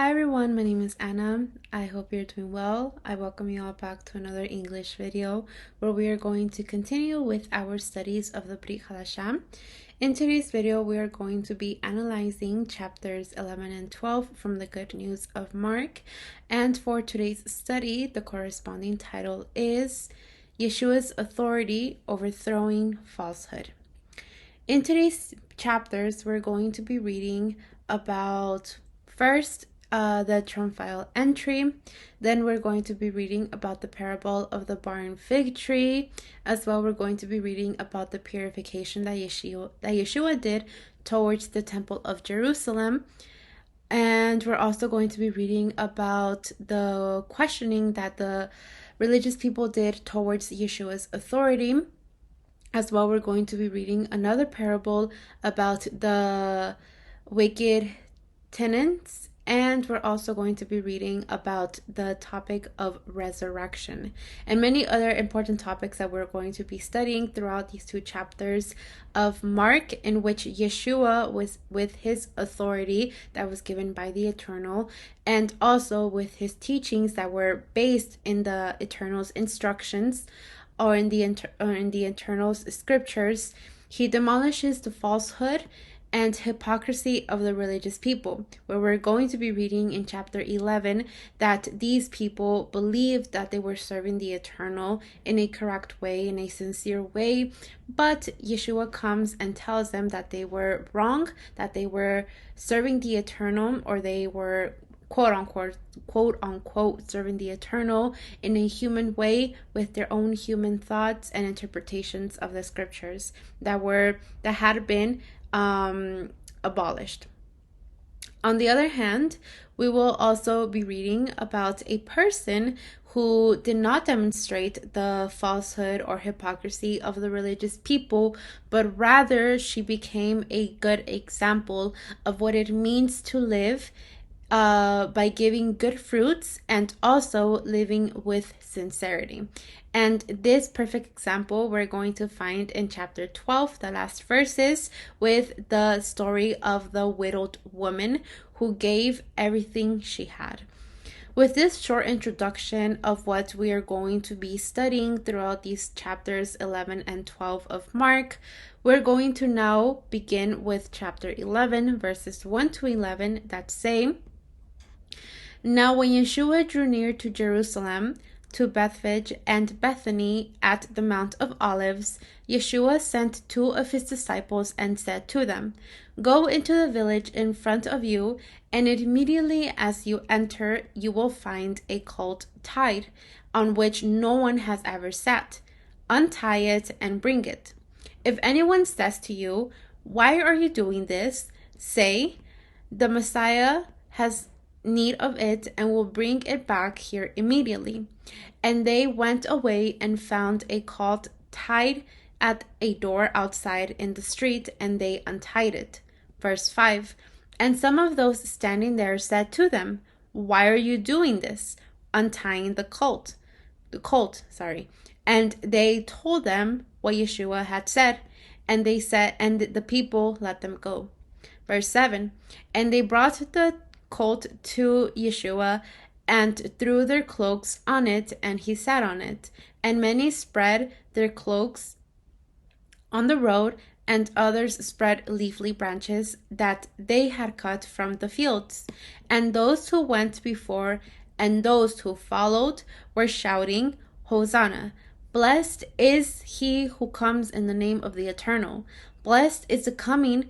Hi everyone, my name is Anna. I hope you're doing well. I welcome you all back to another English video where we are going to continue with our studies of the Brit Hadasha. In today's video, we are going to be analyzing chapters 11 and 12 from the Good News of Mark. And for today's study, the corresponding title is Yeshua's Authority, Overthrowing Falsehood. In today's chapters, we're going to be reading about first the triumphal entry. Then we're going to be reading about the parable of the barren fig tree. As well, we're going to be reading about the purification that Yeshua did towards the temple of Jerusalem. And we're also going to be reading about the questioning that the religious people did towards Yeshua's authority. As well, we're going to be reading another parable about the wicked tenants, and we're also going to be reading about the topic of resurrection and many other important topics that we're going to be studying throughout these two chapters of Mark, in which Yeshua was with his authority that was given by the Eternal, and also with his teachings that were based in the Eternal's instructions or in the Eternal's scriptures. He demolishes the falsehood and hypocrisy of the religious people, where we're going to be reading in chapter 11 that these people believed that they were serving the Eternal in a correct way, in a sincere way, but Yeshua comes and tells them that they were wrong, that they were serving the Eternal, or they were quote unquote serving the Eternal in a human way with their own human thoughts and interpretations of the scriptures that had been abolished. On the other hand, we will also be reading about a person who did not demonstrate the falsehood or hypocrisy of the religious people, but rather she became a good example of what it means to live by giving good fruits and also living with sincerity. And this perfect example we're going to find in chapter 12, the last verses, with the story of the widowed woman who gave everything she had. With this short introduction of what we are going to be studying throughout these chapters 11 and 12 of Mark, we're going to now begin with chapter 11, verses 1 to 11, that say, "Now when Yeshua drew near to Jerusalem, to Bethphage and Bethany at the Mount of Olives, Yeshua sent two of his disciples and said to them, 'Go into the village in front of you, and immediately as you enter, you will find a colt tied, on which no one has ever sat. Untie it and bring it. If anyone says to you, "Why are you doing this?" say, "The Messiah has need of it and will bring it back here immediately." And they went away and found a colt tied at a door outside in the street, and they untied it. Verse 5, "And some of those standing there said to them, 'Why are you doing this, untying the colt?'" And they told them what Yeshua had said, and they said, and the people let them go. Verse 7, "And they brought the colt to Yeshua and threw their cloaks on it, and he sat on it. And many spread their cloaks on the road, and others spread leafy branches that they had cut from the fields. And those who went before and those who followed were shouting, 'Hosanna! Blessed is he who comes in the name of the Eternal. Blessed is the coming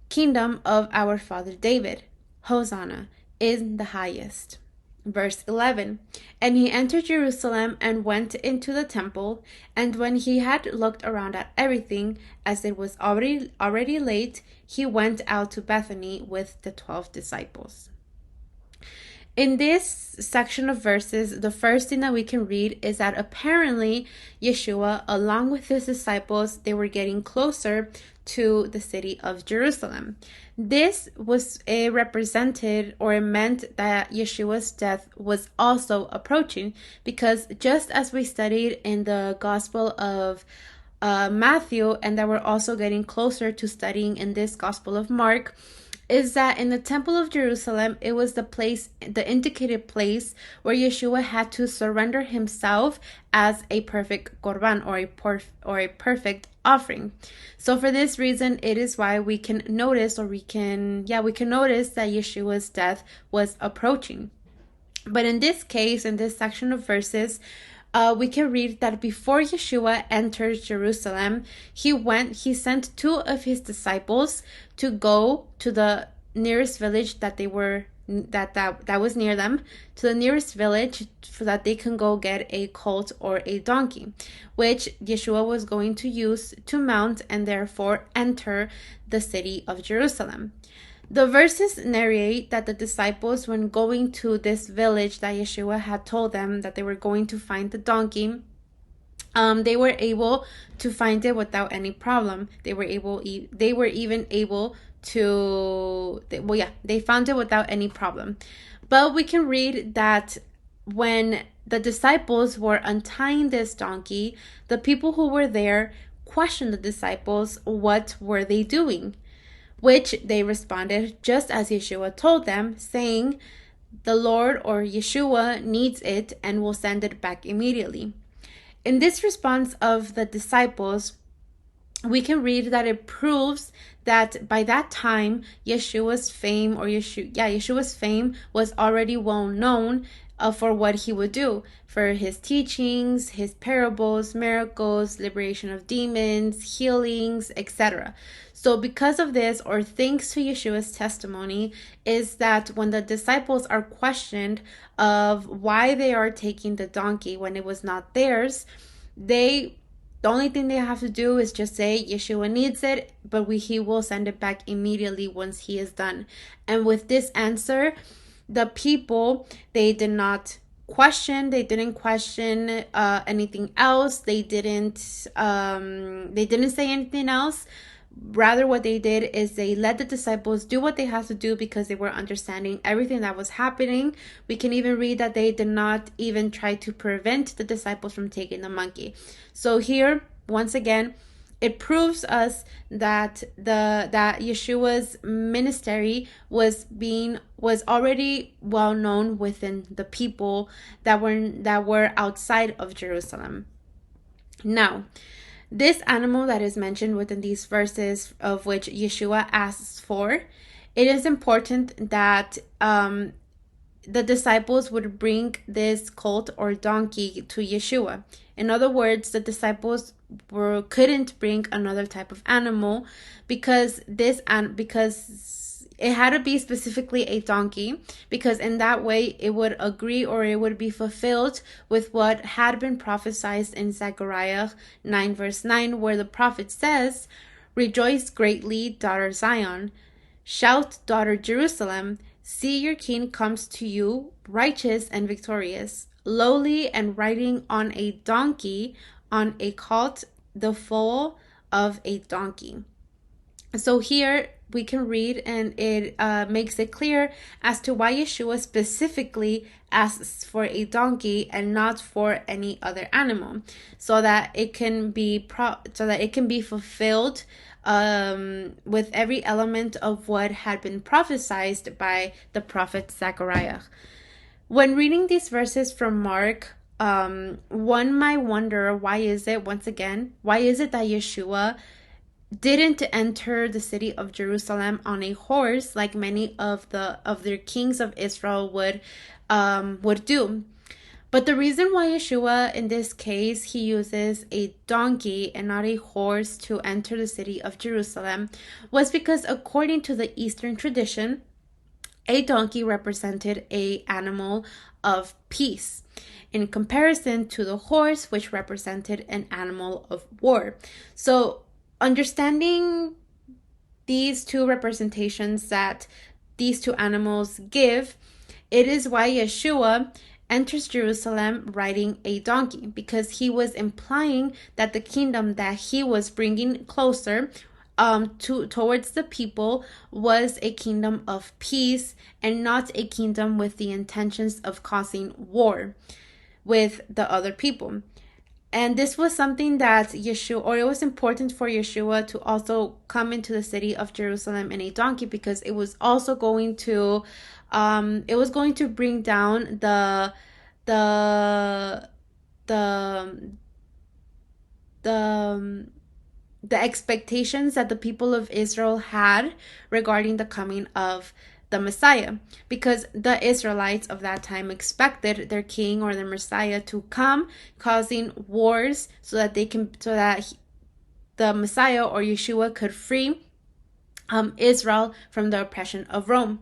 kingdom of our father David. Hosanna in the highest.'" Verse 11, "And he entered Jerusalem and went into the temple, and when he had looked around at everything, as it was already late, he went out to Bethany with the 12 disciples. In this section of verses, the first thing that we can read is that apparently Yeshua, along with his disciples, they were getting closer to the city of Jerusalem. This was represented, or it meant that Yeshua's death was also approaching, because just as we studied in the Gospel of Matthew, and that we're also getting closer to studying in this Gospel of Mark, is that in the temple of Jerusalem, it was the indicated place where Yeshua had to surrender himself as a perfect korban, or a perfect offering. So for this reason, it is why we can notice, we can notice that Yeshua's death was approaching. But in this case, in this section of verses, we can read that before Yeshua enters Jerusalem, he sent two of his disciples to go to the nearest village that was near them, to the nearest village, so that they can go get a colt or a donkey, which Yeshua was going to use to mount and therefore enter the city of Jerusalem. The verses narrate that the disciples, when going to this village that Yeshua had told them that they were going to find the donkey, they were able to find it without any problem. They found it without any problem. But we can read that when the disciples were untying this donkey, the people who were there questioned the disciples what were they doing, which they responded just as Yeshua told them, saying, "The Lord," or Yeshua, "needs it and will send it back immediately." In this response of the disciples, we can read that it proves that by that time, Yeshua's fame was already well known for what he would do, for his teachings, his parables, miracles, liberation of demons, healings, etc. So because of this, or thanks to Yeshua's testimony, is that when the disciples are questioned of why they are taking the donkey when it was not theirs, the only thing they have to do is just say Yeshua needs it, but he will send it back immediately once he is done. And with this answer, the people, they didn't question anything else. They didn't say anything else. Rather, what they did is they let the disciples do what they had to do, because they were understanding everything that was happening. We can even read that they did not even try to prevent the disciples from taking the monkey. So here, once again, it proves us that that Yeshua's ministry was already well known within the people that were outside of Jerusalem. Now, this animal that is mentioned within these verses, of which Yeshua asks for, it is important that the disciples would bring this colt or donkey to Yeshua. In other words, the disciples couldn't bring another type of animal, because it had to be specifically a donkey, because in that way it would agree, or it would be fulfilled with what had been prophesied in Zechariah 9 verse 9, where the prophet says, "Rejoice greatly, daughter Zion. Shout, daughter Jerusalem. See, your king comes to you, righteous and victorious, lowly and riding on a donkey, on a colt, the foal of a donkey." So here we can read, and it makes it clear as to why Yeshua specifically asks for a donkey and not for any other animal, so that it can be fulfilled with every element of what had been prophesied by the prophet Zechariah. When reading these verses from Mark, one might wonder, why is it that Yeshua didn't enter the city of Jerusalem on a horse like many of their kings of Israel would do? But the reason why Yeshua, in this case, he uses a donkey and not a horse to enter the city of Jerusalem was because, according to the Eastern tradition, a donkey represented an animal of peace, in comparison to the horse, which represented an animal of war. So, understanding these two representations that these two animals give, it is why Yeshua enters Jerusalem riding a donkey, because he was implying that the kingdom that he was bringing closer towards the people was a kingdom of peace, and not a kingdom with the intentions of causing war with the other people. And this was something that Yeshua, or it was important for Yeshua to also come into the city of Jerusalem in a donkey, because it was also going to, bring down the, the, the, the expectations that the people of Israel had regarding the coming of the Messiah, because the Israelites of that time expected their king or their Messiah to come, causing wars so that the Messiah or Yeshua could free Israel from the oppression of Rome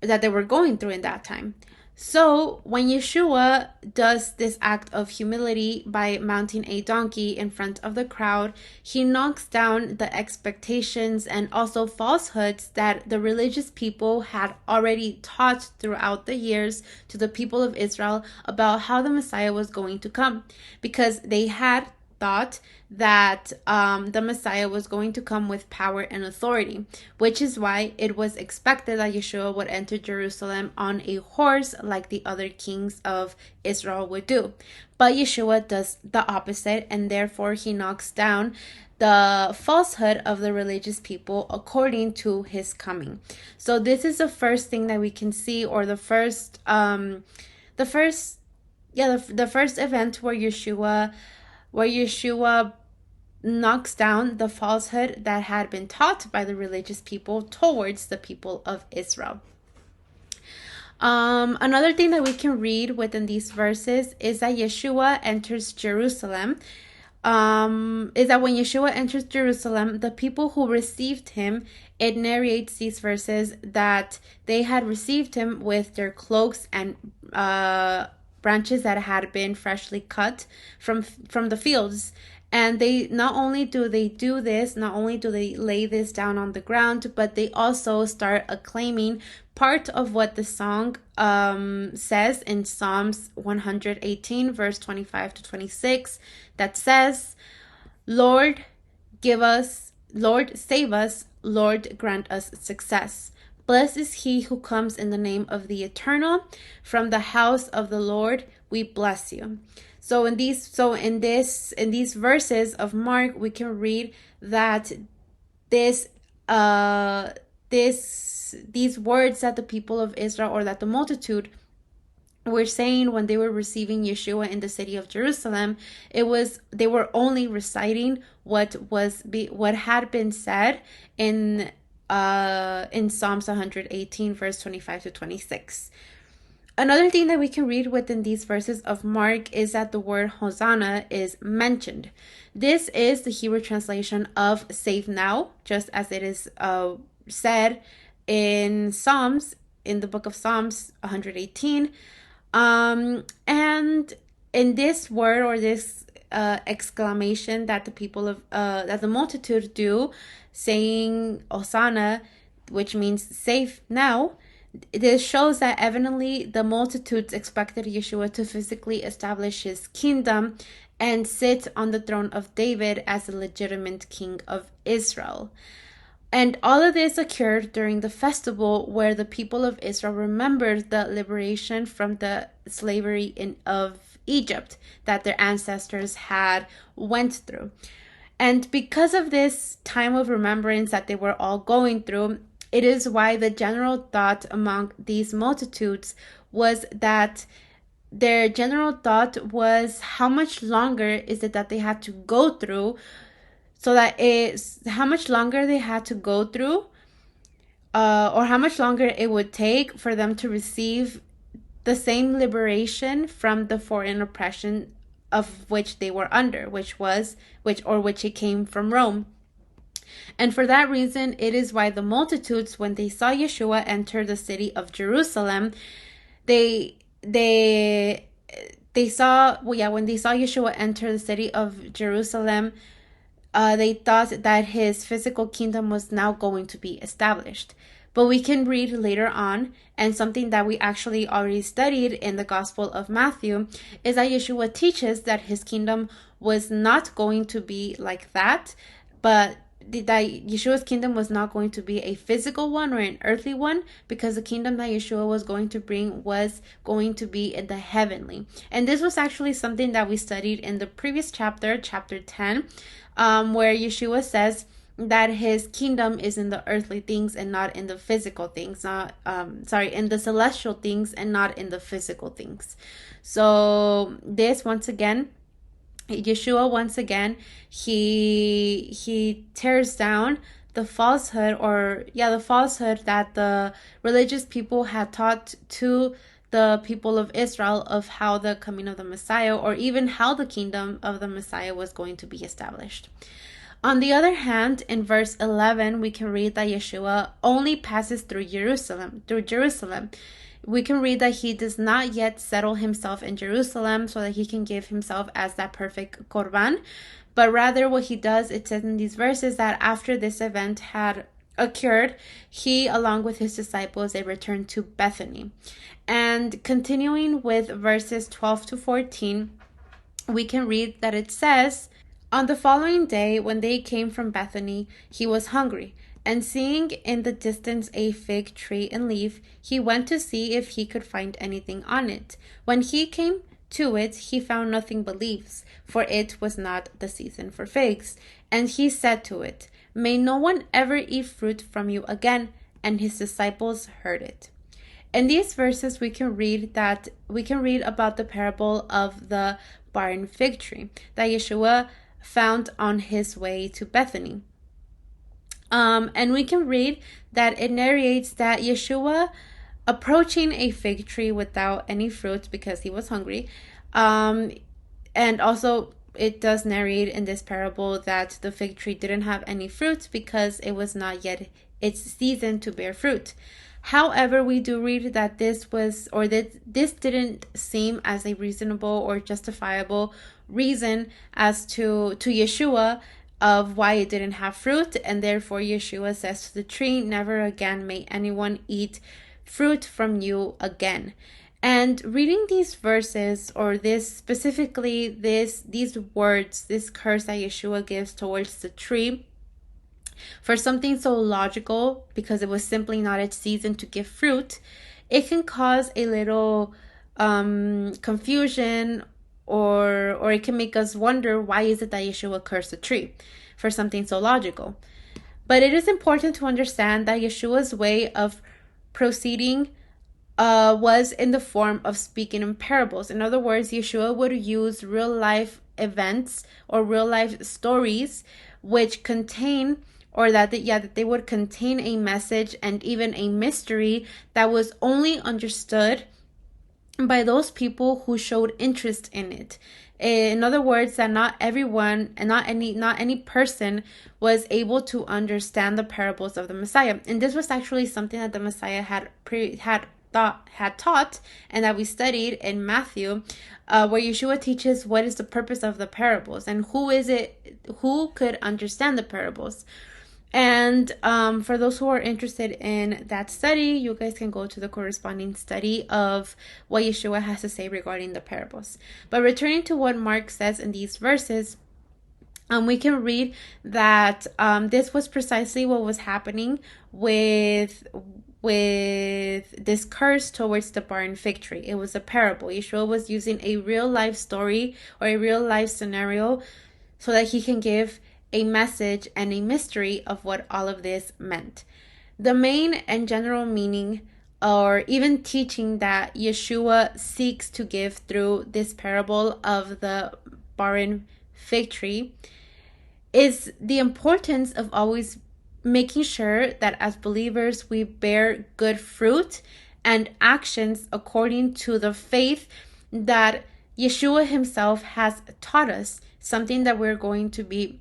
that they were going through in that time. So when Yeshua does this act of humility by mounting a donkey in front of the crowd, he knocks down the expectations and also falsehoods that the religious people had already taught throughout the years to the people of Israel about how the Messiah was going to come, because they had thought that the Messiah was going to come with power and authority, which is why it was expected that Yeshua would enter Jerusalem on a horse like the other kings of Israel would do. But Yeshua does the opposite, and therefore he knocks down the falsehood of the religious people according to his coming. So this is the first thing that we can see, or the first event where Yeshua knocks down the falsehood that had been taught by the religious people towards the people of Israel. Another thing that we can read within these verses is that Yeshua enters Jerusalem. Is that when Yeshua enters Jerusalem, the people who received him, it narrates these verses that they had received him with their cloaks and branches that had been freshly cut from the fields. And they not only do they lay this down on the ground, but they also start acclaiming part of what the song says in Psalms 118 verse 25 to 26, that says, Lord, give us, Lord, save us, Lord, grant us success. Blessed is he who comes in the name of the Eternal. From the house of the Lord, we bless you. So in these verses of Mark, we can read that these words that the people of Israel, or that the multitude, were saying when they were receiving Yeshua in the city of Jerusalem, they were only reciting what had been said in Psalms 118 verse 25 to 26. Another thing that we can read within these verses of Mark is that the word Hosanna is mentioned. This is the Hebrew translation of save now, just as it is said in the book of Psalms 118. And in this word, or this exclamation that the multitude do, saying Hosanna, which means save now, this shows that evidently the multitudes expected Yeshua to physically establish his kingdom and sit on the throne of David as the legitimate king of Israel. And all of this occurred during the festival where the people of Israel remembered the liberation from the slavery of Egypt that their ancestors had went through. And because of this time of remembrance that they were all going through, it is why the general thought among these multitudes was that how much longer is it that they had to go through, how much longer they had to go through, or how much longer it would take for them to receive the same liberation from the foreign oppression of which they were under, which it came from Rome. And for that reason, it is why the multitudes, when they saw Yeshua enter the city of Jerusalem, when they saw Yeshua enter the city of Jerusalem, they thought that his physical kingdom was now going to be established. But we can read later on, and something that we actually already studied in the Gospel of Matthew, is that Yeshua teaches that his kingdom was not going to be like that, but Yeshua's kingdom was not going to be a physical one or an earthly one, because the kingdom that Yeshua was going to bring was going to be in the heavenly. And this was actually something that we studied in the previous chapter, chapter 10, where Yeshua says that his kingdom is in the earthly things and not in the physical things, in the celestial things and not in the physical things. So this, once again, Yeshua, once again, he tears down the falsehood, the falsehood that the religious people had taught to the people of Israel of how the coming of the Messiah, or even how the kingdom of the Messiah was going to be established. On the other hand, in verse 11, we can read that Yeshua only passes through Jerusalem. We can read that he does not yet settle himself in Jerusalem so that he can give himself as that perfect korban. But rather what he does, it says in these verses that after this event had occurred, he, along with his disciples, they returned to Bethany. And continuing with verses 12 to 14, we can read that it says, "On the following day, when they came from Bethany, he was hungry. And seeing in the distance a fig tree and leaf, he went to see if he could find anything on it. When he came to it, he found nothing but leaves, for it was not the season for figs. And he said to it, 'May no one ever eat fruit from you again.' And his disciples heard it." In these verses, we can read about the parable of the barren fig tree that Yeshua found on his way to Bethany. And we can read that it narrates that Yeshua approaching a fig tree without any fruit because he was hungry. And also it does narrate in this parable that the fig tree didn't have any fruit because it was not yet its season to bear fruit. However, we do read that this didn't seem as a reasonable or justifiable reason as to Yeshua of why it didn't have fruit, and therefore Yeshua says to the tree, "Never again may anyone eat fruit from you again." And reading these verses, or this specifically, these words, this curse that Yeshua gives towards the tree, for something so logical, because it was simply not its season to give fruit, it can cause a little confusion, or it can make us wonder, why is it that Yeshua cursed the tree for something so logical? But it is important to understand that Yeshua's way of proceeding was in the form of speaking in parables. In other words, Yeshua would use real life events or real life stories which contain, or that they would contain a message and even a mystery that was only understood by those people who showed interest in it. In other words, that not everyone and not any person was able to understand the parables of the Messiah. And this was actually something that the Messiah had taught, and that we studied in Matthew, where Yeshua teaches what is the purpose of the parables and who could understand the parables. And for those who are interested in that study, you guys can go to the corresponding study of what Yeshua has to say regarding the parables. But returning to what Mark says in these verses, we can read that this was precisely what was happening with this curse towards the barren fig tree. It was a parable. Yeshua was using a real life story or a real life scenario so that he can give a message and a mystery of what all of this meant. The main and general meaning, or even teaching, that Yeshua seeks to give through this parable of the barren fig tree is the importance of always making sure that as believers we bear good fruit and actions according to the faith that Yeshua himself has taught us, something that we're going to be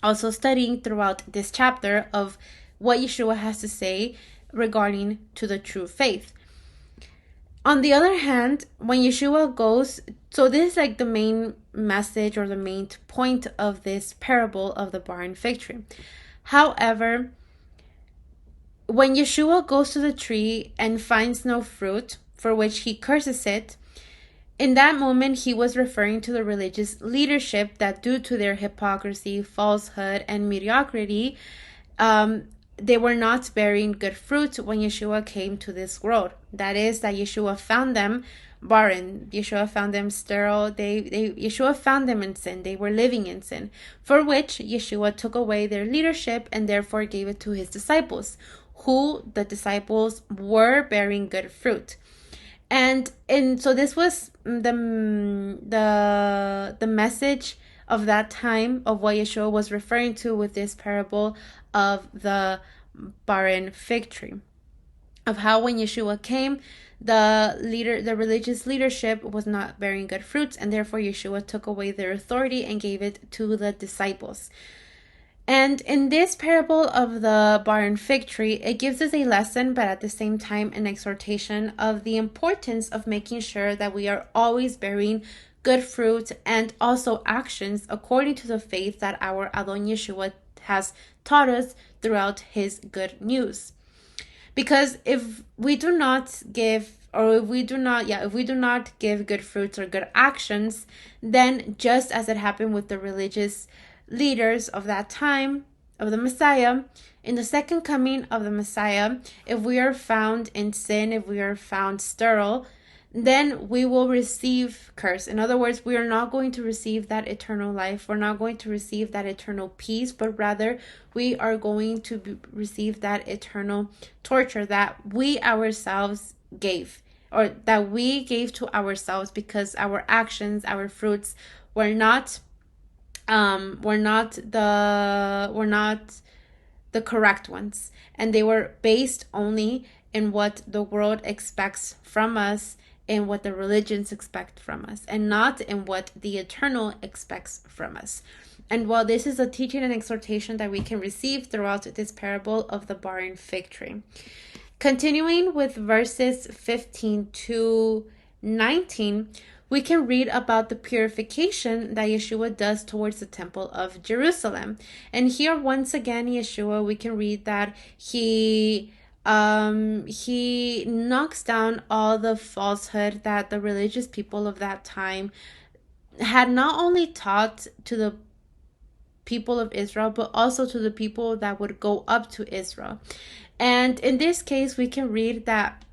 also studying throughout this chapter of what Yeshua has to say regarding to the true faith. On the other hand, when Yeshua goes, so this is like the main message or the main point of this parable of the barren fig tree. However, when Yeshua goes to the tree and finds no fruit, for which he curses it, In that moment, he was referring to the religious leadership that, due to their hypocrisy, falsehood, and mediocrity, they were not bearing good fruit when Yeshua came to this world. That is, that Yeshua found them barren. Yeshua found them sterile. Yeshua found them in sin. They were living in sin, for which Yeshua took away their leadership and therefore gave it to his disciples, who the disciples were bearing good fruit. And so this was the message of that time of what Yeshua was referring to with this parable of the barren fig tree, of how when Yeshua came, the religious leadership was not bearing good fruits, and therefore Yeshua took away their authority and gave it to the disciples. And in this parable of the barren fig tree, it gives us a lesson, but at the same time an exhortation of the importance of making sure that we are always bearing good fruit and also actions according to the faith that our Adon Yeshua has taught us throughout his good news. Because if we do not give good fruits or good actions, then just as it happened with the religious leaders of that time of the Messiah, in the second coming of the Messiah, if we are found in sin, if we are found sterile, then we will receive curse. In other words, we are not going to receive that eternal life. We're not going to receive that eternal peace, but rather we are going to receive that eternal torture that we ourselves gave, or that we gave to ourselves because our actions, our fruits were not the correct ones, and they were based only in what the world expects from us and what the religions expect from us, and not in what the eternal expects from us. And while this is a teaching and exhortation that we can receive throughout this parable of the barren fig tree. Continuing with verses 15 to 19, we can read about the purification that Yeshua does towards the temple of Jerusalem. And here, once again, Yeshua, we can read that he knocks down all the falsehood that the religious people of that time had not only taught to the people of Israel, but also to the people that would go up to Israel. And in this case, we can read that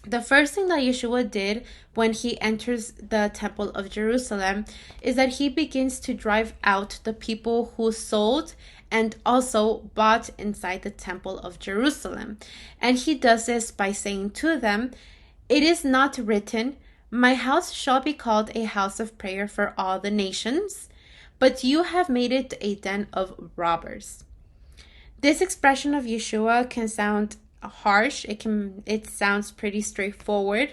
the first thing that Yeshua did when he enters the temple of Jerusalem is that he begins to drive out the people who sold and also bought inside the temple of Jerusalem. And he does this by saying to them, "It is not written, 'My house shall be called a house of prayer for all the nations,' but you have made it a den of robbers." This expression of Yeshua can sound harsh. It sounds pretty straightforward.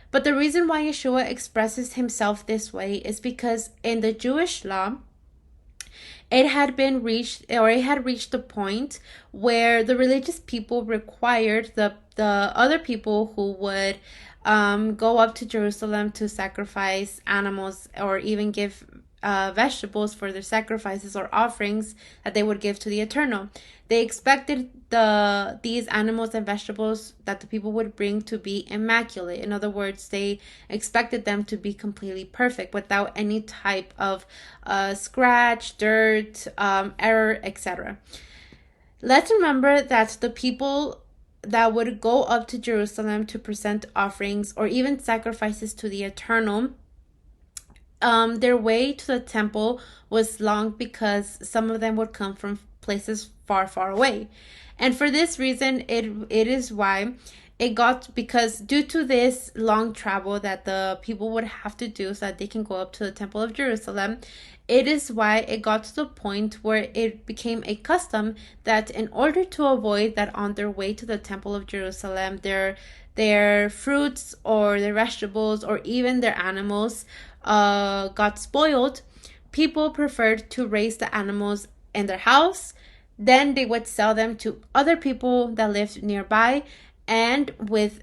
But the reason why Yeshua expresses himself this way is because in the Jewish law, it had reached the point where the religious people required the other people who would go up to Jerusalem to sacrifice animals or even give vegetables for their sacrifices or offerings that they would give to the Eternal. They expected these animals and vegetables that the people would bring to be immaculate. In other words, they expected them to be completely perfect without any type of scratch, dirt, error, etc. Let's remember that the people that would go up to Jerusalem to present offerings or even sacrifices to the Eternal, their way to the temple was long because some of them would come from places far, far away. And for this reason, it is why because due to this long travel that the people would have to do so that they can go up to the temple of Jerusalem, it is why it got to the point where it became a custom that in order to avoid that on their way to the temple of Jerusalem, their fruits or their vegetables or even their animals got spoiled, people preferred to raise the animals in their house. Then they would sell them to other people that lived nearby, and with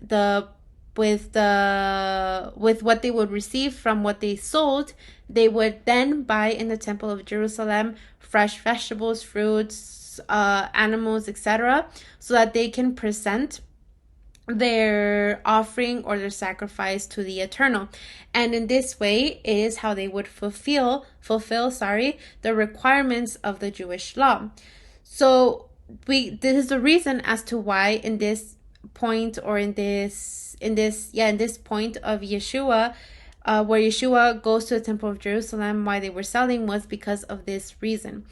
what they would receive from what they sold, they would then buy in the temple of Jerusalem fresh vegetables, fruits, animals, etc., so that they can present their offering or their sacrifice to the Eternal. And in this way is how they would fulfill the requirements of the Jewish law. So this is the reason as to why in this point, or in this point of Yeshua, where Yeshua goes to the temple of Jerusalem, why they were selling was because of this reason.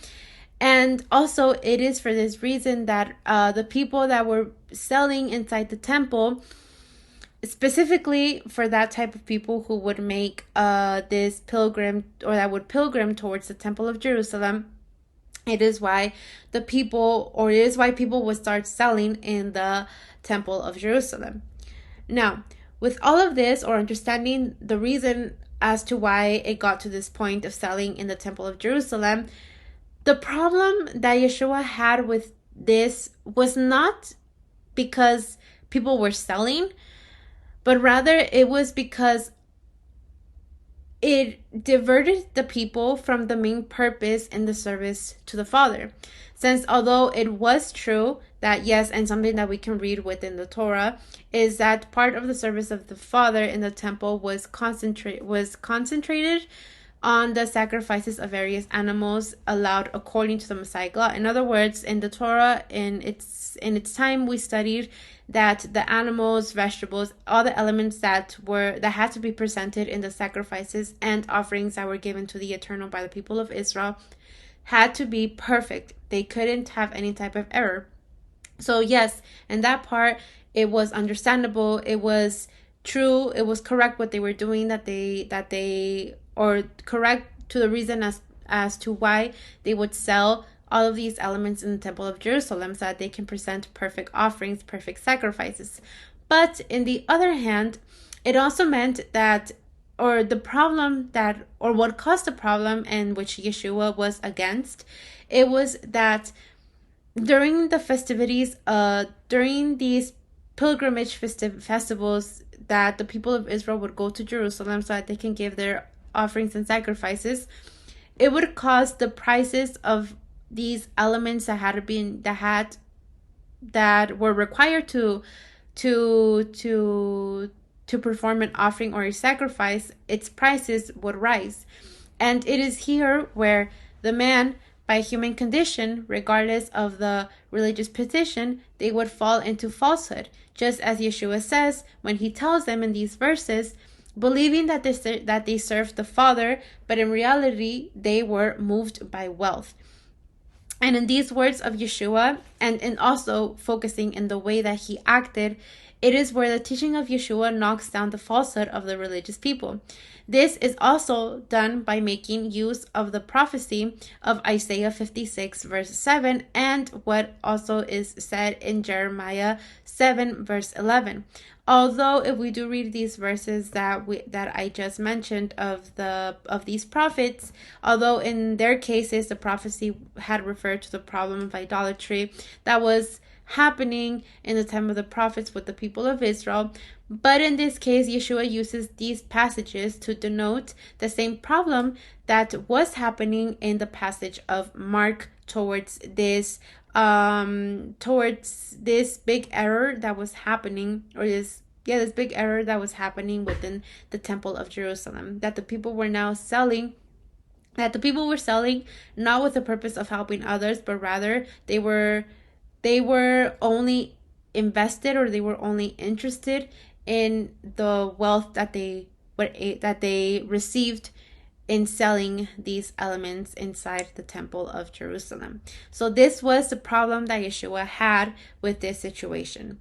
And also it is for this reason that the people that were selling inside the temple, specifically for that type of people who would make this pilgrim, or that would pilgrim towards the temple of Jerusalem, it is why people would start selling in the temple of Jerusalem. Now, with all of this, or understanding the reason as to why it got to this point of selling in the temple of Jerusalem, the problem that Yeshua had with this was not because people were selling, but rather it was because it diverted the people from the main purpose in the service to the Father. Since although it was true that, yes, and something that we can read within the Torah, is that part of the service of the Father in the temple was concentrated on the sacrifices of various animals allowed according to the Mosaic law. In other words, in the Torah, in its time, we studied that the animals, vegetables, all the elements that had to be presented in the sacrifices and offerings that were given to the Eternal by the people of Israel had to be perfect. They couldn't have any type of error. So yes, in that part, it was understandable. It was true. It was correct what they were doing, or correct to the reason as to why they would sell all of these elements in the temple of Jerusalem, so that they can present perfect offerings, perfect sacrifices. But in the other hand, it also meant that, or the problem that, or what caused the problem, and which Yeshua was against, it was that during the festivities, during these pilgrimage festivals that the people of Israel would go to Jerusalem so that they can give their offerings and sacrifices, it would cause the prices of these elements that were required to perform an offering or a sacrifice, its prices would rise. And it is here where the man, by human condition, regardless of the religious position, they would fall into falsehood. Just as Yeshua says when he tells them in these verses, believing that they served the Father, but in reality they were moved by wealth. And in these words of Yeshua, and also focusing in the way that he acted, it is where the teaching of Yeshua knocks down the falsehood of the religious people. This is also done by making use of the prophecy of Isaiah 56 verse 7, and what also is said in Jeremiah 7 verse 11. Although if we do read these verses that I just mentioned of these prophets, although in their cases the prophecy had referred to the problem of idolatry that was happening in the time of the prophets with the people of Israel, but in this case Yeshua uses these passages to denote the same problem that was happening in the passage of Mark towards this big error that was happening, or this big error that was happening within the temple of Jerusalem, that the people were selling not with the purpose of helping others, but rather they were only invested, or they were only interested in the wealth that they received in selling these elements inside the temple of Jerusalem. So this was the problem that Yeshua had with this situation.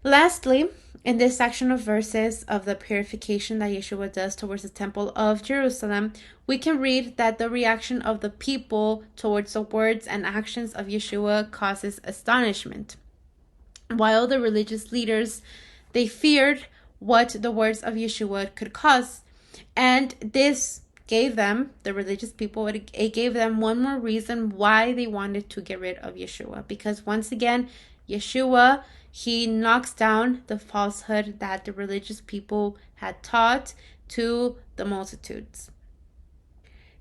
Lastly, in this section of verses of the purification that Yeshua does towards the temple of Jerusalem, we can read that the reaction of the people towards the words and actions of Yeshua causes astonishment. While the religious leaders, they feared what the words of Yeshua could cause. And this gave them, the religious people, it gave them one more reason why they wanted to get rid of Yeshua. Because once again, Yeshua, he knocks down the falsehood that the religious people had taught to the multitudes.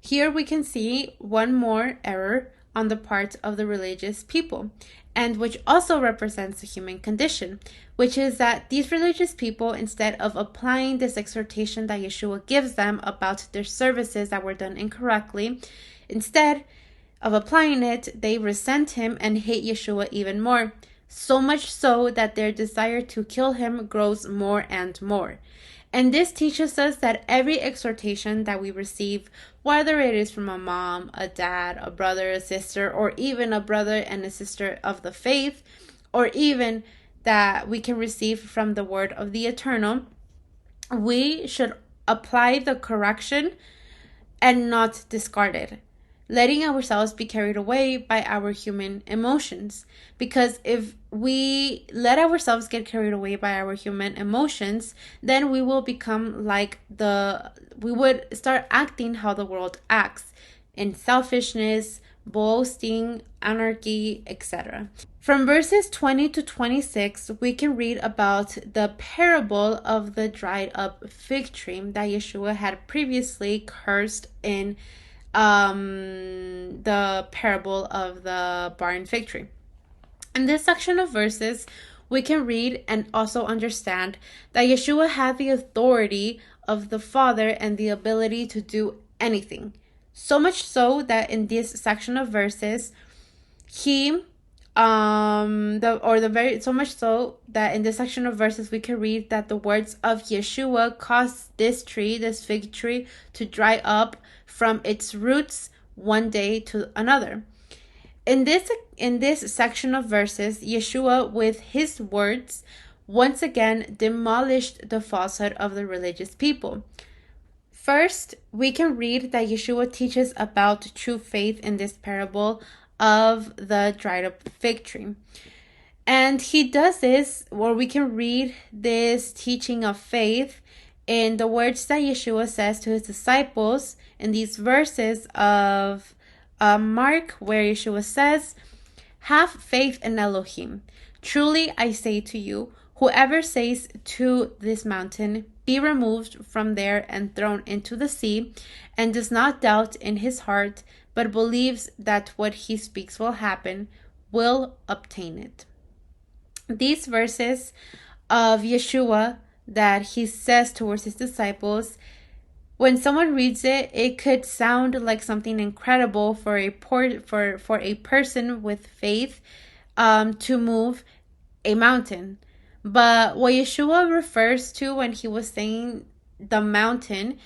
Here we can see one more error on the part of the religious people. and which also represents the human condition, which is that these religious people, instead of applying this exhortation that Yeshua gives them about their services that were done incorrectly, instead of applying it, they resent him and hate Yeshua even more, so much so that their desire to kill him grows more and more. And this teaches us that every exhortation that we receive, whether it is from a mom, a dad, a brother, a sister, or even a brother and a sister of the faith, or even that we can receive from the word of the Eternal, we should apply the correction and not discard it, letting ourselves be carried away by our human emotions. Because if we let ourselves get carried away by our human emotions, then we will become we would start acting how the world acts, in selfishness, boasting, anarchy, etc. From verses 20 to 26, we can read about the parable of the dried up fig tree that Yeshua had previously cursed in the parable of the barren fig tree. In this section of verses, we can read and also understand that Yeshua had the authority of the Father and the ability to do anything. So much so that in this section of verses, so much so that in this section of verses we can read that the words of Yeshua caused this fig tree, to dry up from its roots one day to another. In this section of verses, Yeshua, with his words, once again demolished the falsehood of the religious people. First, we can read that Yeshua teaches about true faith in this parable of the dried up fig tree. And he does this, or we can read this teaching of faith in the words that Yeshua says to his disciples in these verses of Mark, where Yeshua says, "Have faith in Elohim. Truly I say to you, whoever says to this mountain, be removed from there and thrown into the sea, and does not doubt in his heart, but believes that what he speaks will happen, will obtain it." These verses of Yeshua that he says towards his disciples, when someone reads it, it could sound like something incredible for a person with faith to move a mountain. But what Yeshua refers to when he was saying the mountain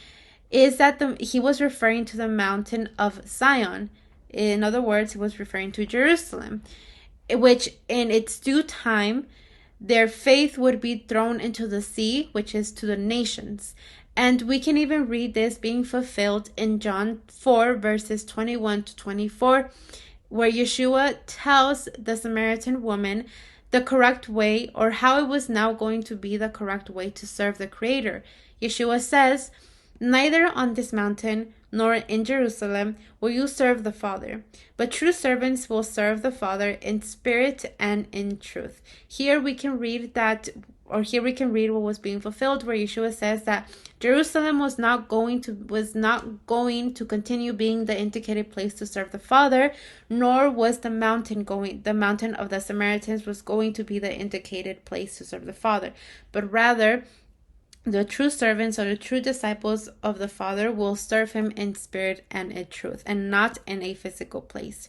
is that he was referring to the mountain of Zion. In other words, he was referring to Jerusalem, which in its due time, their faith would be thrown into the sea, which is to the nations. And we can even read this being fulfilled in John 4, verses 21 to 24, where Yeshua tells the Samaritan woman the correct way, or how it was now going to be the correct way to serve the Creator. Yeshua says, "Neither on this mountain nor in Jerusalem will you serve the Father, but true servants will serve the Father in spirit and in truth." Here we can read what was being fulfilled, where Yeshua says that Jerusalem was not going to continue being the indicated place to serve the Father, nor was the mountain of the Samaritans was going to be the indicated place to serve the Father, but rather the true servants or the true disciples of the Father will serve him in spirit and in truth, and not in a physical place.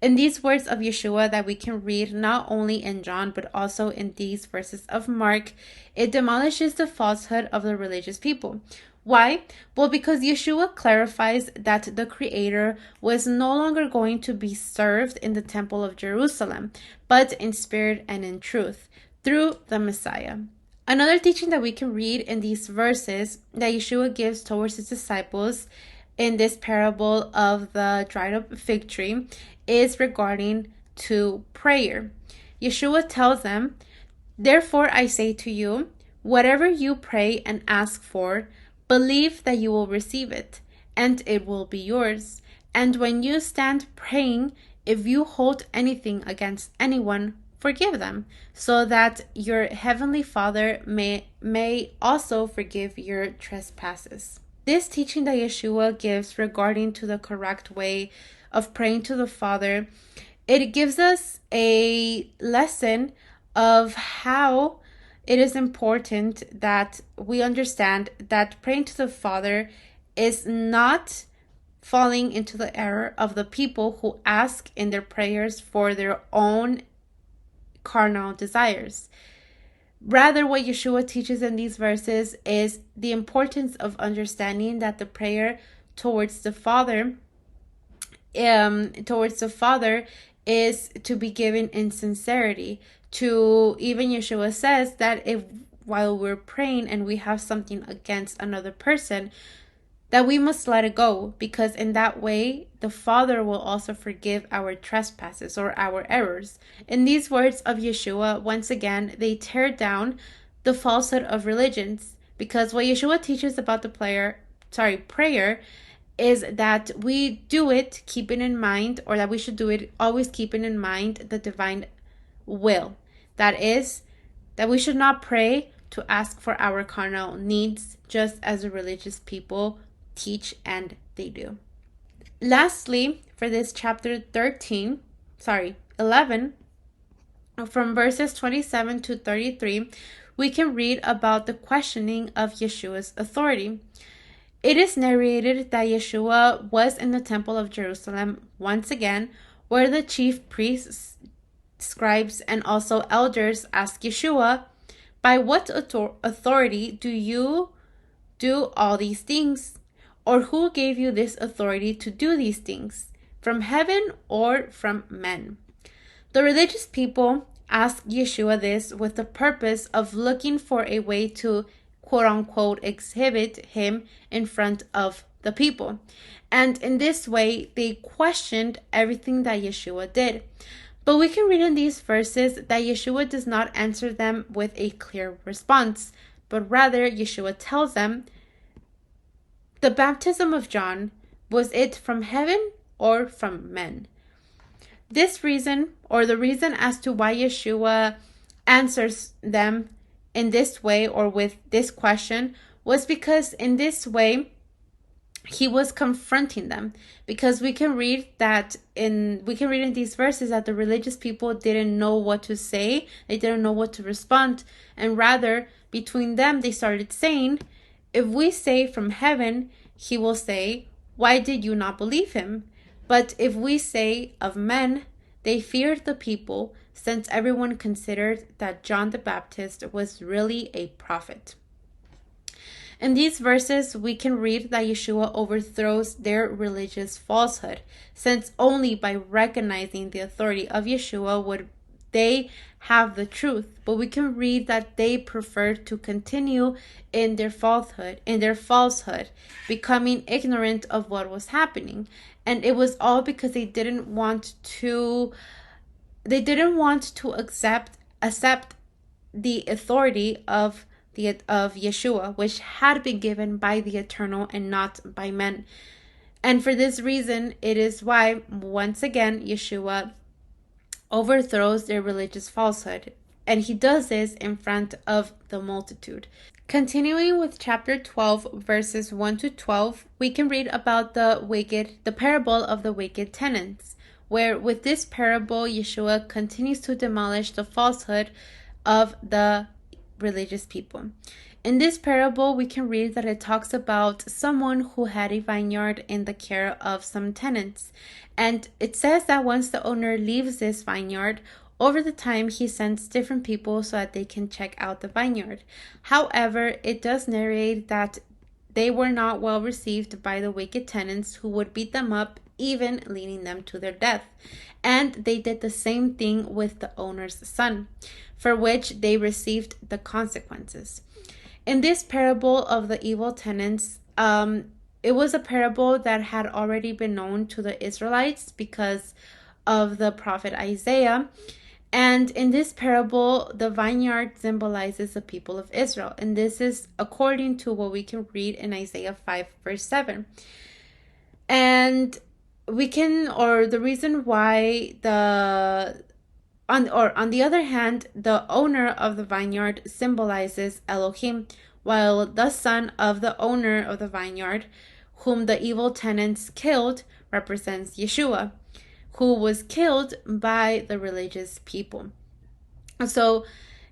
In these words of Yeshua that we can read not only in John, but also in these verses of Mark, it demolishes the falsehood of the religious people. Why? Well, because Yeshua clarifies that the Creator was no longer going to be served in the temple of Jerusalem, but in spirit and in truth, through the Messiah. Another teaching that we can read in these verses that Yeshua gives towards his disciples in this parable of the dried up fig tree is regarding to prayer. Yeshua tells them, "Therefore I say to you, whatever you pray and ask for, believe that you will receive it, and it will be yours. And when you stand praying, if you hold anything against anyone, forgive them, so that your heavenly Father may also forgive your trespasses." This teaching that Yeshua gives regarding to the correct way of praying to the Father It gives us a lesson of how it is important that we understand that praying to the Father is not falling into the error of the people who ask in their prayers for their own carnal desires. Rather, what Yeshua teaches in these verses is the importance of understanding that the prayer towards the Father is to be given in sincerity. To even Yeshua says that if while we're praying and we have something against another person, that we must let it go, because in that way the Father will also forgive our trespasses or our errors. In these words of Yeshua, once again, they tear down the falsehood of religions, because what Yeshua teaches about the prayer is that we do it keeping in mind, or that we should do it always keeping in mind the divine will. That is, that we should not pray to ask for our carnal needs, just as the religious people teach and they do. Lastly, for this chapter 11, from verses 27 to 33, we can read about the questioning of Yeshua's authority. It is narrated that Yeshua was in the temple of Jerusalem once again, where the chief priests, scribes, and also elders asked Yeshua, "By what authority do you do all these things? Or who gave you this authority to do these things? From heaven or from men?" The religious people asked Yeshua this with the purpose of looking for a way to quote-unquote exhibit him in front of the people. And in this way, they questioned everything that Yeshua did. But we can read in these verses that Yeshua does not answer them with a clear response, but rather Yeshua tells them, the baptism of John, was it from heaven or from men? This reason, or the reason as to why Yeshua answers them in this way or with this question, was because in this way he was confronting them. Because we can read in these verses that the religious people didn't know what to say, they didn't know what to respond, and rather between them they started saying, if we say from heaven, he will say, why did you not believe him? But if we say of men, they feared the people, since everyone considered that John the Baptist was really a prophet. In these verses, we can read that Yeshua overthrows their religious falsehood, since only by recognizing the authority of Yeshua would they have the truth. But we can read that they preferred to continue in their falsehood, becoming ignorant of what was happening. And it was all because they didn't want to accept the authority of Yeshua, which had been given by the Eternal and not by men. And for this reason, it is why, once again, Yeshua overthrows their religious falsehood. And he does this in front of the multitude. Continuing with chapter 12, verses 1 to 12, we can read about the parable of the wicked tenants, where with this parable, Yeshua continues to demolish the falsehood of the religious people. In this parable, we can read that it talks about someone who had a vineyard in the care of some tenants. And it says that once the owner leaves this vineyard, over the time he sends different people so that they can check out the vineyard. However, it does narrate that they were not well received by the wicked tenants, who would beat them up, even leading them to their death. And they did the same thing with the owner's son, for which they received the consequences. In this parable of the evil tenants, it was a parable that had already been known to the Israelites because of the prophet Isaiah. And in this parable, the vineyard symbolizes the people of Israel. And this is according to what we can read in Isaiah 5, verse 7. And the reason why on the other hand, the owner of the vineyard symbolizes Elohim, while the son of the owner of the vineyard, whom the evil tenants killed, represents Yeshua. who was killed by the religious people. So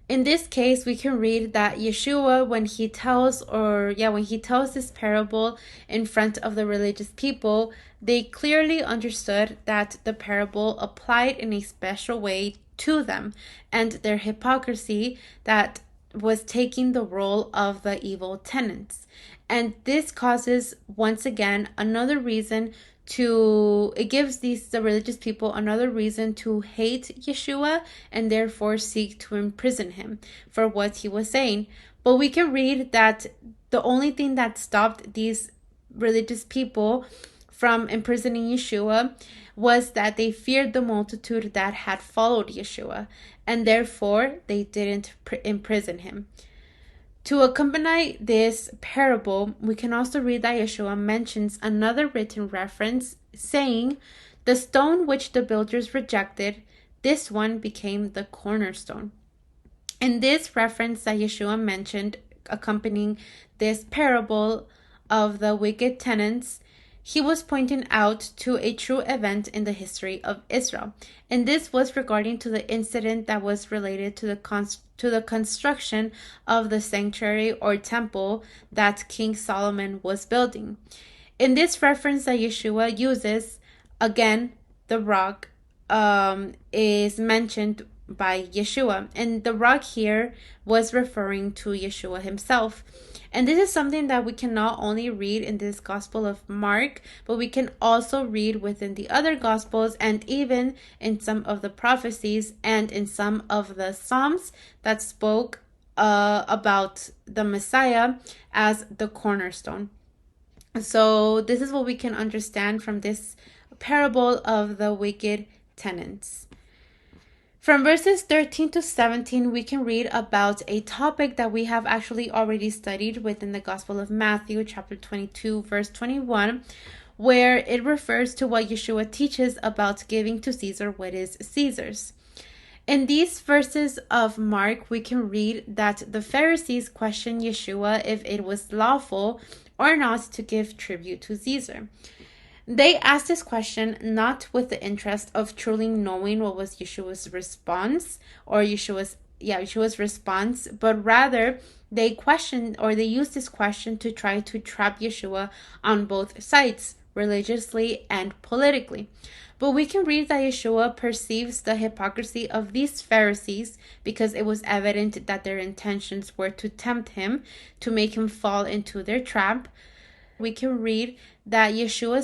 in this case, we can read that Yeshua, when he tells this parable in front of the religious people, they clearly understood that the parable applied in a special way to them and their hypocrisy that was taking the role of the evil tenants. And this causes, once again, another reason it gives the religious people another reason to hate Yeshua and therefore seek to imprison him for what he was saying. But we can read that the only thing that stopped these religious people from imprisoning Yeshua was that they feared the multitude that had followed Yeshua, and therefore they didn't imprison him. To accompany this parable, we can also read that Yeshua mentions another written reference saying, "The stone which the builders rejected, this one became the cornerstone." In this reference that Yeshua mentioned accompanying this parable of the wicked tenants, he was pointing out to a true event in the history of Israel. And this was regarding to the incident that was related to the construction of the sanctuary or temple that King Solomon was building. In this reference that Yeshua uses, again, the rock is mentioned by Yeshua. And the rock here was referring to Yeshua himself. And this is something that we can not only read in this Gospel of Mark, but we can also read within the other Gospels and even in some of the prophecies and in some of the Psalms that spoke about the Messiah as the cornerstone. So this is what we can understand from this parable of the wicked tenants. From verses 13 to 17, we can read about a topic that we have actually already studied within the Gospel of Matthew, chapter 22, verse 21, where it refers to what Yeshua teaches about giving to Caesar what is Caesar's. In these verses of Mark, we can read that the Pharisees questioned Yeshua if it was lawful or not to give tribute to Caesar. They asked this question not with the interest of truly knowing what was Yeshua's response or Yeshua's response, but rather they used this question to try to trap Yeshua on both sides, religiously and politically. But we can read that Yeshua perceives the hypocrisy of these Pharisees because it was evident that their intentions were to tempt him, to make him fall into their trap. We can read that Yeshua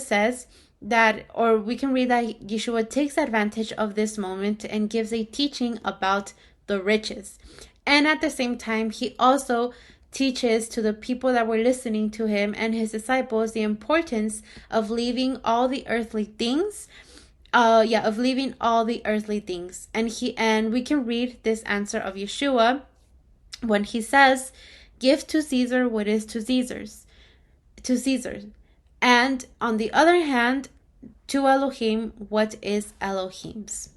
takes advantage of this moment and gives a teaching about the riches. And at the same time, he also teaches to the people that were listening to him and his disciples the importance of leaving all the earthly things. And we can read this answer of Yeshua when he says, "Give to Caesar what is to Caesar, and on the other hand, to Elohim what is Elohim's."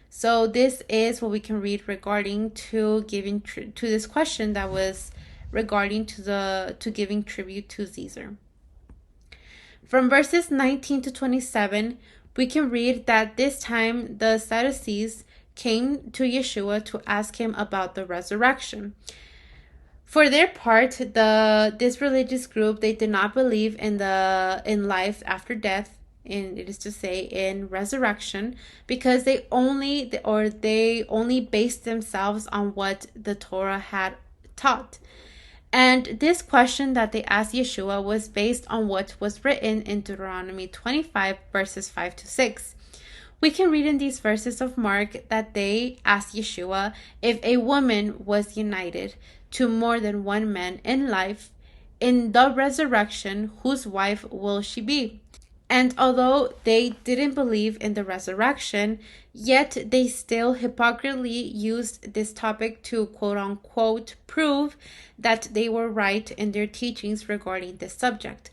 So this is what we can read regarding to giving to this question that was regarding to giving tribute to Caesar. From verses 19 to 27, we can read that this time the Sadducees came to Yeshua to ask him about the resurrection. For their part, this religious group, they did not believe in life after death, in resurrection, because they only based themselves on what the Torah had taught. And this question that they asked Yeshua was based on what was written in Deuteronomy 25, verses 5 to 6. We can read in these verses of Mark that they asked Yeshua if a woman was united to more than one man in life, in the resurrection, whose wife will she be? And although they didn't believe in the resurrection, yet they still hypocritically used this topic to quote-unquote prove that they were right in their teachings regarding this subject.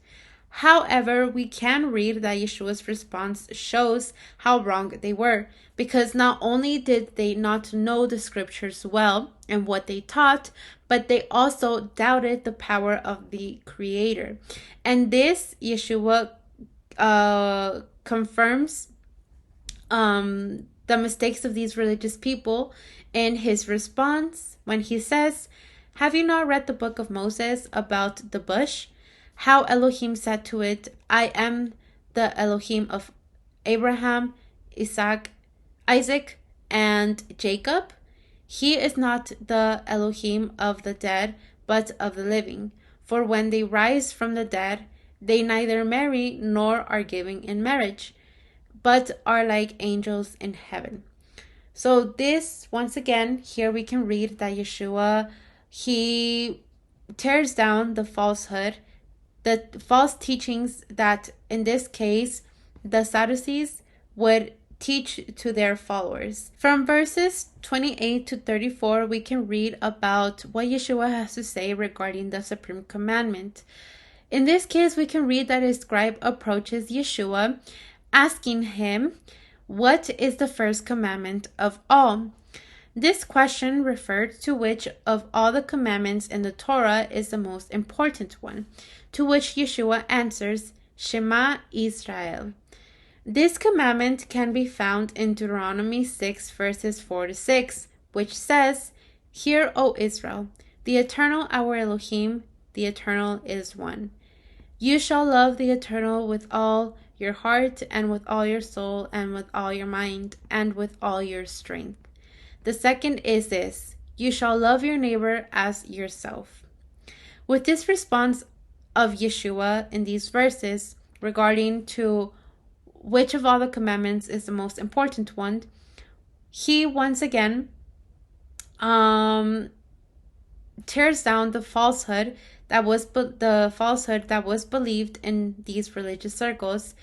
However, we can read that Yeshua's response shows how wrong they were, because not only did they not know the scriptures well and what they taught, but they also doubted the power of the Creator. And this Yeshua confirms the mistakes of these religious people in his response when he says, "Have you not read the book of Moses about the bush? How Elohim said to it, I am the Elohim of Abraham, Isaac, and Jacob. He is not the Elohim of the dead, but of the living. For when they rise from the dead, they neither marry nor are given in marriage, but are like angels in heaven." So this, once again, here we can read that Yeshua, he tears down the falsehood, the false teachings that in this case the Sadducees would teach to their followers. From verses 28 to 34, we can read about what Yeshua has to say regarding the supreme commandment. In this case, we can read that a scribe approaches Yeshua, asking him, "What is the first commandment of all?" This question referred to which of all the commandments in the Torah is the most important one, to which Yeshua answers, "Shema Israel." This commandment can be found in Deuteronomy 6 verses 4 to 6, which says, "Hear, O Israel, the Eternal our Elohim, the Eternal is one. You shall love the Eternal with all your heart and with all your soul and with all your mind and with all your strength. The second is this, you shall love your neighbor as yourself." With this response of Yeshua in these verses regarding to which of all the commandments is the most important one, he once again tears down the falsehood that was believed in these religious circles,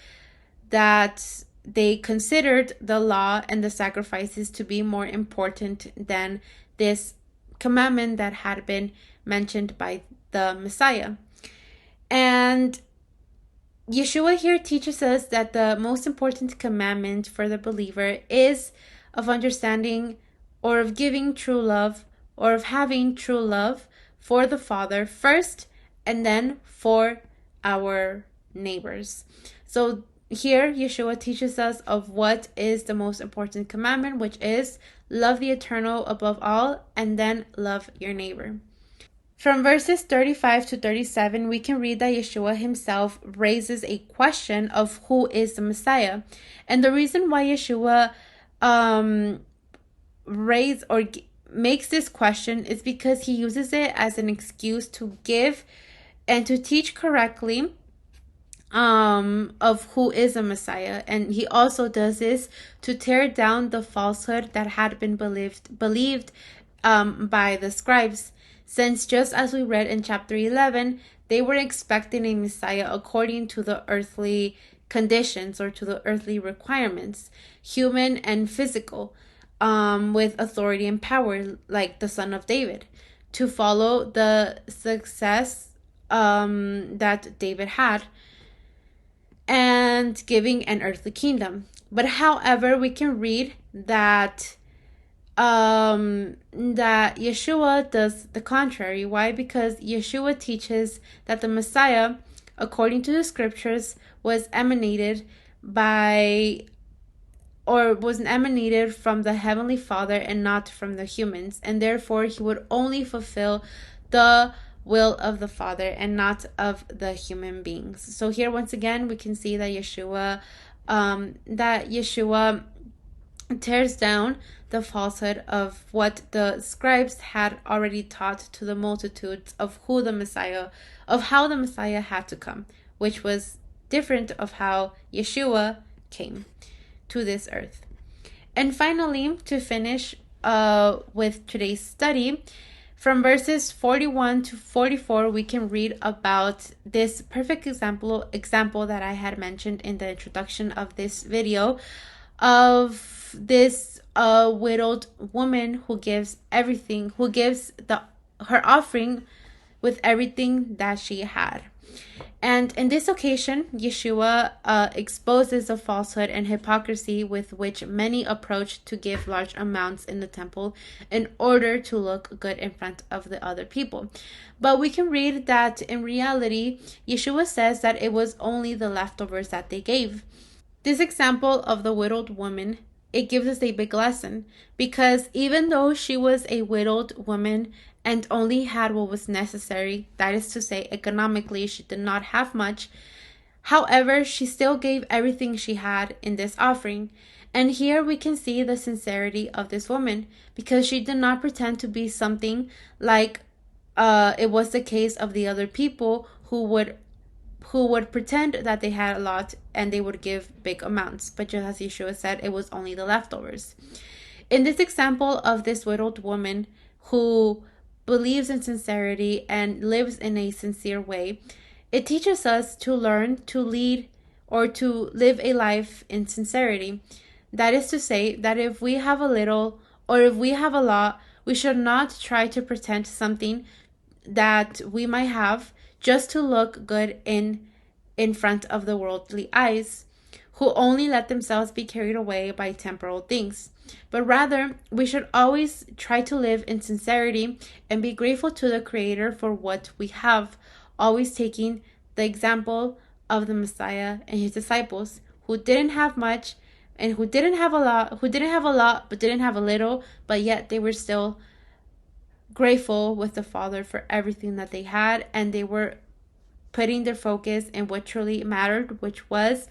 that they considered the law and the sacrifices to be more important than this commandment that had been mentioned by the Messiah. And Yeshua here teaches us that the most important commandment for the believer is of understanding or of giving true love or of having true love for the Father first and then for our neighbors. So here Yeshua teaches us of what is the most important commandment, which is love the Eternal above all and then love your neighbor. From verses 35 to 37, we can read that Yeshua himself raises a question of who is the Messiah. And the reason why Yeshua makes this question is because he uses it as an excuse to give and to teach correctly of who is a Messiah. And he also does this to tear down the falsehood that had been believed by the scribes. Since just as we read in chapter 11, they were expecting a Messiah according to the earthly conditions or to the earthly requirements, human and physical, with authority and power, like the son of David, to follow the success that David had and giving an earthly kingdom. But however, we can read that Yeshua does the contrary. Why? Because Yeshua teaches that the Messiah, according to the scriptures, was emanated from the Heavenly Father and not from the humans, and therefore he would only fulfill the will of the Father and not of the human beings. So here once again we can see that Yeshua tears down the falsehood of what the scribes had already taught to the multitudes of how the Messiah had to come, which was different of how Yeshua came to this earth. And finally, to finish with today's study, from verses 41 to 44, we can read about this perfect example that I had mentioned in the introduction of this video, of this widowed woman who gives her offering with everything that she had. And in this occasion, Yeshua exposes the falsehood and hypocrisy with which many approach to give large amounts in the temple in order to look good in front of the other people. But we can read that in reality, Yeshua says that it was only the leftovers that they gave. This example of the widowed woman, it gives us a big lesson, because even though she was a widowed woman and only had what was necessary, that is to say, economically, she did not have much. However, she still gave everything she had in this offering. And here we can see the sincerity of this woman, because she did not pretend to be something like it was the case of the other people who would pretend that they had a lot and they would give big amounts. But just as Yeshua said, it was only the leftovers. In this example of this widowed woman who believes in sincerity and lives in a sincere way, it teaches us to learn to lead or to live a life in sincerity. That is to say, that if we have a little or if we have a lot, we should not try to pretend something that we might have just to look good in front of the worldly eyes, who only let themselves be carried away by temporal things. But rather, we should always try to live in sincerity and be grateful to the Creator for what we have, always taking the example of the Messiah and his disciples, who didn't have much and who didn't have a lot but didn't have a little, but yet they were still grateful with the Father for everything that they had, and they were putting their focus in what truly mattered, which was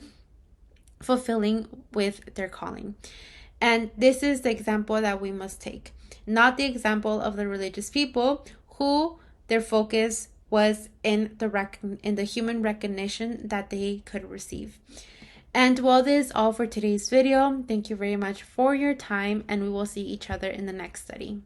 fulfilling with their calling. And this is the example that we must take, not the example of the religious people who their focus was in the human recognition that they could receive. And well, this is all for today's video. Thank you very much for your time, and we will see each other in the next study.